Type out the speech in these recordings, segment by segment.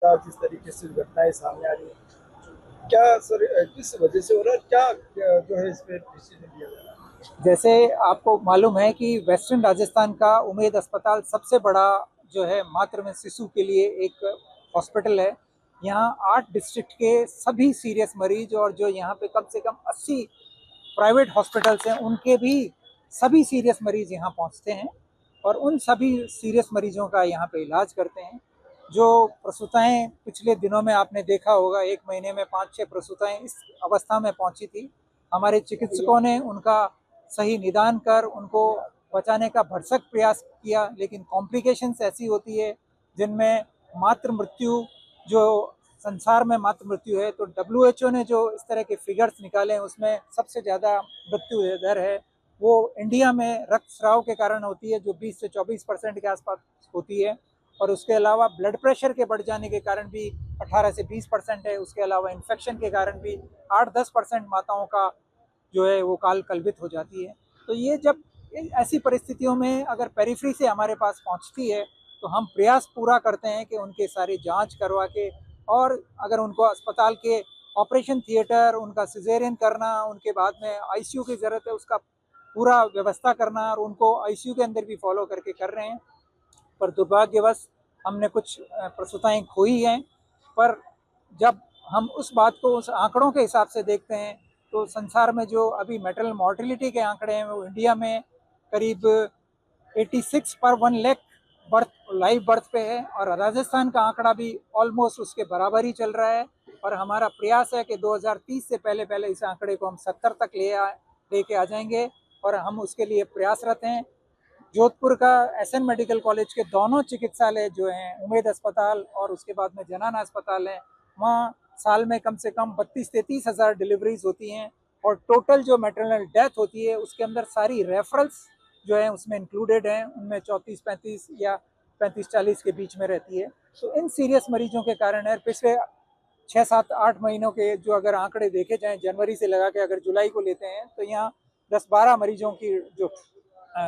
लगातार जिस तरीके से घटनाएं सामने आ रही है, क्या सर किस वजह से हो रहा है, क्या जो है इस पे डिसीजन लिया जा रहा है? जैसे आपको मालूम है कि वेस्टर्न राजस्थान का उमेद अस्पताल सबसे बड़ा जो है मातृ में शिशु के लिए एक हॉस्पिटल है। यहाँ 8 डिस्ट्रिक्ट के सभी सीरियस मरीज और जो यहाँ पे कम से कम 80 प्राइवेट हॉस्पिटल्स हैं उनके भी सभी सीरियस मरीज यहाँ पहुँचते हैं और उन सभी सीरियस मरीजों का यहाँ पे इलाज करते हैं। जो प्रसूताएं पिछले दिनों में आपने देखा होगा, 1 महीने में 5-6 प्रसूताएं इस अवस्था में पहुंची थी। हमारे चिकित्सकों ने उनका सही निदान कर उनको बचाने का भरसक प्रयास किया, लेकिन कॉम्प्लिकेशंस ऐसी होती है जिनमें मातृ मृत्यु जो संसार में मातृ मृत्यु है, तो WHO ने जो इस तरह के फिगर्स निकाले हैं उसमें सबसे ज़्यादा मृत्यु दर है वो इंडिया में रक्तस्राव के कारण होती है, जो 20 से 24% के आसपास होती है। और उसके अलावा ब्लड प्रेशर के बढ़ जाने के कारण भी 18 से 20% है। उसके अलावा इन्फेक्शन के कारण भी 8-10% माताओं का जो है वो काल कल्पित हो जाती है। तो ये जब ऐसी परिस्थितियों में अगर पेरिफेरी से हमारे पास पहुंचती है तो हम प्रयास पूरा करते हैं कि उनके सारी जांच करवा के, और अगर उनको अस्पताल के ऑपरेशन थिएटर, उनका सिजेरियन करना, उनके बाद में आईसीयू की ज़रूरत है उसका पूरा व्यवस्था करना, और उनको आईसीयू के अंदर भी फॉलो करके कर रहे हैं। पर दुर्भाग्यवश हमने कुछ प्रसूताएं खोई हैं। पर जब हम उस बात को उस आंकड़ों के हिसाब से देखते हैं तो संसार में जो अभी मैटरनल मॉर्टिलिटी के आंकड़े हैं वो इंडिया में करीब 86 पर 1 लाख बर्थ लाइव बर्थ पे है, और राजस्थान का आंकड़ा भी ऑलमोस्ट उसके बराबर ही चल रहा है। और हमारा प्रयास है कि 2030 से पहले पहले इस आंकड़े को हम 70 तक लेके आ जाएंगे, और हम उसके लिए प्रयासरत हैं। जोधपुर का एसएन मेडिकल कॉलेज के दोनों चिकित्सालय जो हैं, उमेद अस्पताल और उसके बाद में जनाना अस्पताल है, वहाँ साल में कम से कम 32-33 हज़ार डिलीवरीज होती हैं, और टोटल जो मैटरनल डेथ होती है उसके अंदर सारी रेफरल्स जो है उसमें इंक्लूडेड हैं, उनमें 34-35 या 35-40 के बीच में रहती है। तो इन सीरियस मरीजों के कारण है पिछले 6-7-8 महीनों के जो अगर आंकड़े देखे जाएं, जनवरी से लगा के अगर जुलाई को लेते हैं तो यहाँ 10-12 मरीजों की जो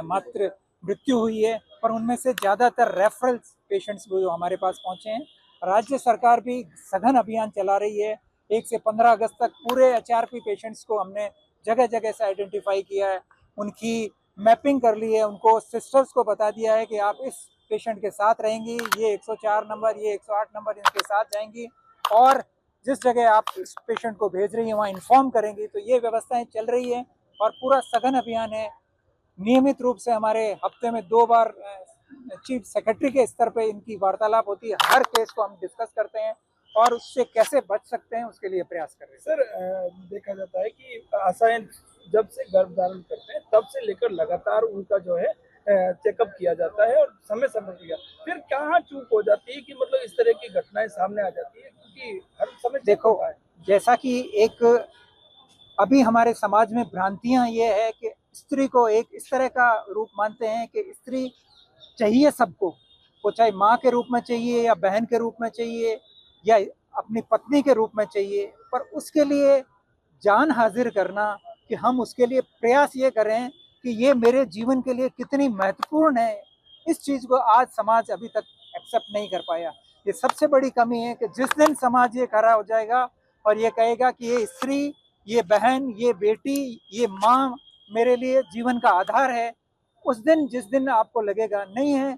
मात्र मृत्यु हुई है, पर उनमें से ज़्यादातर रेफरल्स पेशेंट्स जो हमारे पास पहुँचे हैं। राज्य सरकार भी सघन अभियान चला रही है। 1 से 15 अगस्त तक पूरे HRP पेशेंट्स को हमने जगह जगह से आइडेंटिफाई किया है, उनकी मैपिंग कर ली है, उनको सिस्टर्स को बता दिया है कि आप इस पेशेंट के साथ रहेंगी, ये 104 नंबर, ये 108 नंबर इनके साथ जाएंगी, और जिस जगह आप इस पेशेंट को भेज रही हैं वहाँ इन्फॉर्म करेंगी। तो ये व्यवस्थाएं चल रही है और पूरा सघन अभियान है। नियमित रूप से हमारे हफ्ते में 2 बार चीफ सेक्रेटरी के स्तर पे इनकी वार्तालाप होती है। हर केस को हम डिस्कस करते हैं और उससे कैसे बच सकते हैं उसके लिए प्रयास कर रहे हैं। सर देखा जाता है कि आशाएं जब से गर्भ धारण करते हैं तब से लेकर लगातार उनका जो है चेकअप किया जाता है और समय समय किया, फिर कहाँ चूक हो जाती है कि मतलब इस तरह की घटनाएं सामने आ जाती है, क्योंकि हर समय देखो, जैसा कि एक अभी हमारे समाज में भ्रांतियां ये है कि स्त्री को एक इस तरह का रूप मानते हैं कि स्त्री चाहिए सबको, वो चाहे माँ के रूप में चाहिए या बहन के रूप में चाहिए या अपनी पत्नी के रूप में चाहिए, पर उसके लिए जान हाजिर करना कि हम उसके लिए प्रयास ये करें कि ये मेरे जीवन के लिए कितनी महत्वपूर्ण है, इस चीज़ को आज समाज अभी तक एक्सेप्ट नहीं कर पाया। ये सबसे बड़ी कमी है कि जिस दिन समाज ये खड़ा हो जाएगा और ये कहेगा कि ये स्त्री, ये बहन, ये बेटी, ये माँ मेरे लिए जीवन का आधार है, उस दिन जिस दिन आपको लगेगा नहीं है,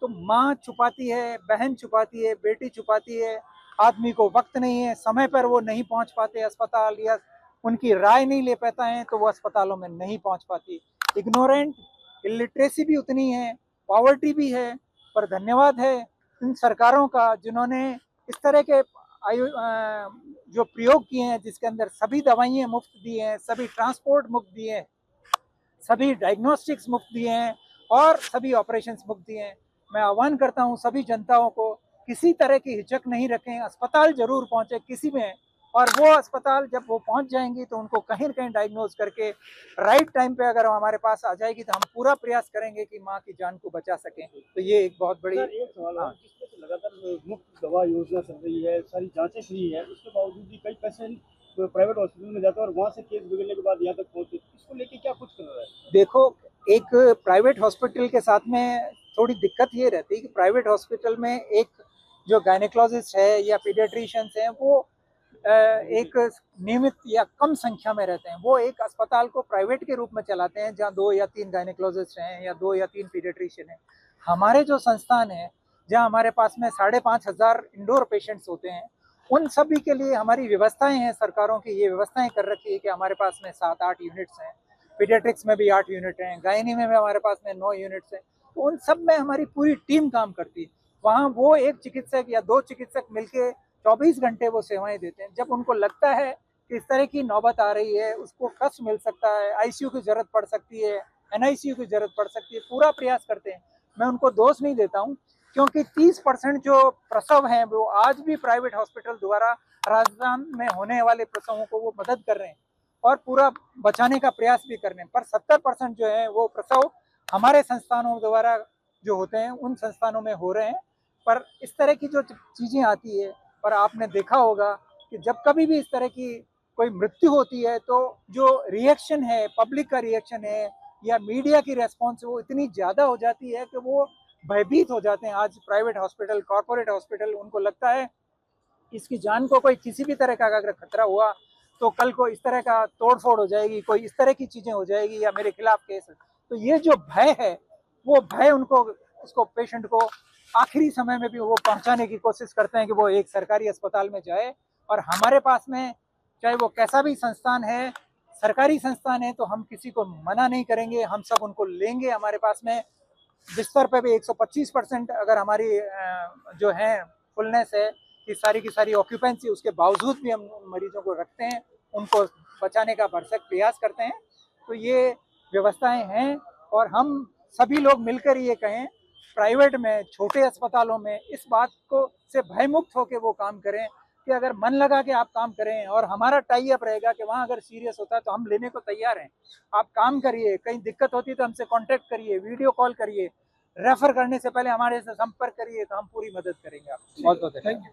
तो माँ छुपाती है, बहन छुपाती है, बेटी छुपाती है, आदमी को वक्त नहीं है, समय पर वो नहीं पहुंच पाते अस्पताल, या उनकी राय नहीं ले पाता है तो वो अस्पतालों में नहीं पहुंच पाती। इग्नोरेंट, इलिटरेसी भी उतनी है, पॉवर्टी भी है। पर धन्यवाद है इन सरकारों का जिन्होंने इस तरह के जो प्रयोग किए हैं जिसके अंदर सभी दवाइयाँ मुफ्त दी हैं, सभी ट्रांसपोर्ट मुफ्त दिए हैं, सभी डायग्नोस्टिक्स मुफ्त दिए हैं और सभी ऑपरेशंस मुफ्त दिए हैं। मैं आह्वान करता हूं सभी जनताओं को, किसी तरह की हिचक नहीं रखें, अस्पताल जरूर पहुंचे किसी में, और वो अस्पताल जब वो पहुंच जाएंगी तो उनको कहीं न कहीं डायग्नोज करके राइट टाइम पे अगर हमारे पास आ जाएगी तो हम पूरा प्रयास करेंगे कि माँ की जान को बचा सकें। तो ये एक बहुत बड़ी सर एक सवाल है, जिसमें से लगातार मुफ्त दवा योजना चल रही है, सारी जांचें फ्री है, उसके बावजूद भी कई पेशेंट प्राइवेट हॉस्पिटल में जाते हैं और वहाँ से केस बिगड़ने के बाद यहाँ तक पहुँचते, इसको लेके क्या कुछ कर रहा है? देखो, एक प्राइवेट हॉस्पिटल के साथ में थोड़ी दिक्कत ये रहती है कि प्राइवेट हॉस्पिटल में एक जो गायनेकोलॉजिस्ट है या पीडियाट्रिशियंस हैं वो एक नियमित या कम संख्या में रहते हैं। वो एक अस्पताल को प्राइवेट के रूप में चलाते हैं जहाँ 2 या 3 गायनेकोलॉजिस्ट हैं या 2 या 3 पीडियाट्रिशियन हैं। हमारे जो संस्थान है जहाँ हमारे पास में 5,500 इंडोर पेशेंट्स होते हैं, उन सभी के लिए हमारी व्यवस्थाएं हैं, सरकारों की ये व्यवस्थाएं कर रखी है कि हमारे पास में 7-8 यूनिट्स हैं, पीडियाट्रिक्स में भी 8 यूनिट हैं, गायनी में भी हमारे पास में 9 यूनिट्स हैं। तो उन सब में हमारी पूरी टीम काम करती है। वहाँ वो एक चिकित्सक या 2 चिकित्सक मिलके 24 घंटे वो सेवाएं देते हैं। जब उनको लगता है कि इस तरह की नौबत आ रही है, उसको कष्ट मिल सकता है, आईसीयू की जरूरत पड़ सकती है, एनआईसीयू की जरूरत पड़ सकती है, पूरा प्रयास करते हैं। मैं उनको दोष नहीं देता हूँ, क्योंकि 30% जो प्रसव हैं वो आज भी प्राइवेट हॉस्पिटल द्वारा राजस्थान में होने वाले प्रसवों को वो मदद कर रहे हैं और पूरा बचाने का प्रयास भी कर रहे हैं। पर 70% जो है वो प्रसव हमारे संस्थानों द्वारा जो होते हैं उन संस्थानों में हो रहे हैं। पर इस तरह की जो चीज़ें आती है, पर आपने देखा होगा कि जब कभी भी इस तरह की कोई मृत्यु होती है तो जो रिएक्शन है, पब्लिक का रिएक्शन है या मीडिया की रेस्पॉन्स वो इतनी ज़्यादा हो जाती है कि वो भयभीत हो जाते हैं। आज प्राइवेट हॉस्पिटल, कॉर्पोरेट हॉस्पिटल, उनको लगता है इसकी जान को कोई किसी भी तरह का अगर खतरा हुआ तो कल को इस तरह का तोड़फोड़ हो जाएगी, कोई इस तरह की चीज़ें हो जाएगी या मेरे खिलाफ केस है। तो ये जो भय है वो भय उनको, उसको पेशेंट को आखिरी समय में भी वो पहुंचाने की कोशिश करते हैं कि वो एक सरकारी अस्पताल में जाए। और हमारे पास में चाहे वो कैसा भी संस्थान है, सरकारी संस्थान है, तो हम किसी को मना नहीं करेंगे, हम सब उनको लेंगे। हमारे पास में बिस्तर पे भी 125% अगर हमारी जो है फुलनेस है कि सारी की सारी ऑक्यूपेंसी, उसके बावजूद भी हम उन मरीजों को रखते हैं, उनको बचाने का भरसक प्रयास करते हैं। तो ये व्यवस्थाएं हैं और हम सभी लोग मिलकर ये कहें, प्राइवेट में, छोटे अस्पतालों में इस बात को से भयमुक्त होकर वो काम करें कि अगर मन लगा के आप काम करें और हमारा टाई अप रहेगा कि वहाँ अगर सीरियस होता है तो हम लेने को तैयार हैं। आप काम करिए, कहीं दिक्कत होती है तो हमसे कांटेक्ट करिए, वीडियो कॉल करिए, रेफर करने से पहले हमारे से संपर्क करिए, तो हम पूरी मदद करेंगे आपकी। बहुत बहुत थैंक यू।